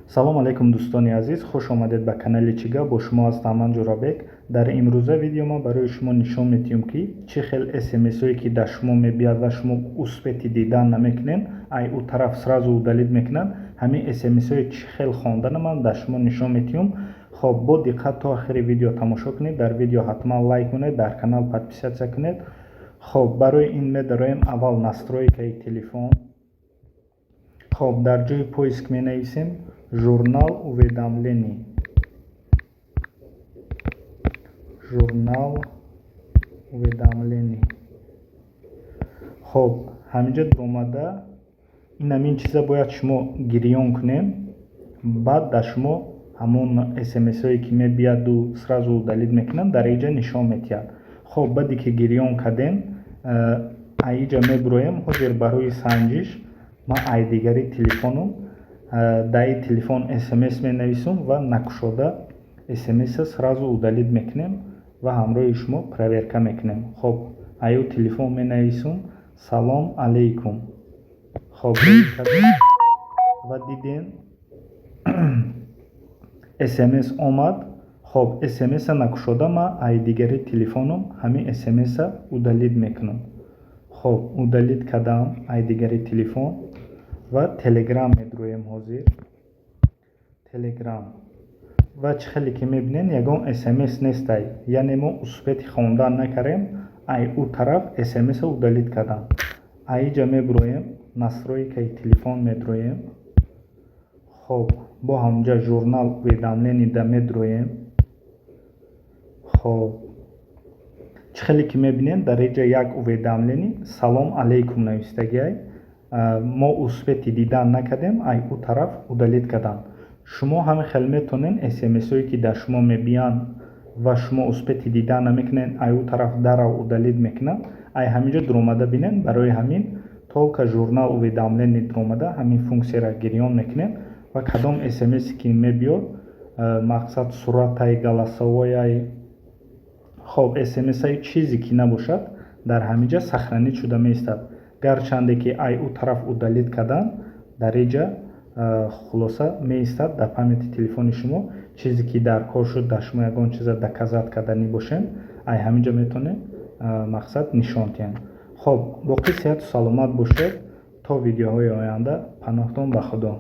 салом алейкум дӯстони азиз, хуш омадед ба канали Чига. Бо шумо ҳастам ман Ҷурабек. Дар имрӯза видео ма барои шумо нишон медиҳам ки чӣ хел смсҳое ки дар шумо мебияд ва шумо успети дидан намекунед, ай у тараф сразу удалит мекунад. ҳамин смсҳое чӣ хел хондана ман дар шумо нишон медиҳам. хоб бо диққат то охири видео тамошо кунед. дар видео ҳатман лайк кунед, дар канал подписатсия кунед. хоб барои ин медароем аввал настройкаи телефон. хоб дар ҷои поиск менависем журнал уведомлений. журнал уведомлений. хоб ҳаминҷа омада ин чиза бояд шумо гирён кунем. баъд дар шумо ҳамон смсҳое ки мебияду сразу удалит мекунам дар инҷа нишон метиҳад. хоб баъде ки гирён кардем аиҷа мебуроем ҳозир барои санҷиш ман айдигари телефонум дар ин телефон смс менависам ва накушода смс сразу удалит мекунем ва ҳамроҳи шумо проверка мекунем. хоб аю телефон менависам салом алейкум. хоб ва дидем смс омад. хоб смс-а накушода ман айдигари телефонум ҳамин смс-а удалит мекунам. хоб удалит кардам айдигари телефон ва телеграм медуроем ҳозир. телеграм ва чӣ хеле ки мебинем ягон смс нестай, яъне мо успети хондан накардем, ай у тараф смс-а удалит кардам. аиҷа мебуроем настройкаи телефон медуроем. хоб бо ҳамҷа журнал уведомлений да медуроем. хоб чӣ хеле ки мебинем дар инҷа як уведомлений салом алейкум навистагиай. мо успети дидан накардем, ай у тараф удалит кардам. шумо ҳамин хел метонед смсҳое ки дар шумо мебиянд ва шумо успети дидан намекунед, ай у тараф дарав удалит мекунад. ай ҳаминҷа дуромада бинед. барои ҳамин толка журнал уведомлений дуромада ҳамин функсияра гирён мекунед ва кадом смс ки мебиёд мақсад суратаи галасовояи хоб смс-аи чизе ки набошад дар ҳаминҷа сахранид шуда меистад. гарчанде ки ай у тараф удалит кардан дар инҷа хулоса меистад дар памяти телефони шумо. чизе ки дар кор шуд, дар шумо ягон чиза доказат карданӣ бошед, ай ҳаминҷа метавонед мақсад нишон диҳед. хоб боқӣ сеҳату саломат бошед. то видеоҳои оянда паноҳтон ба худо.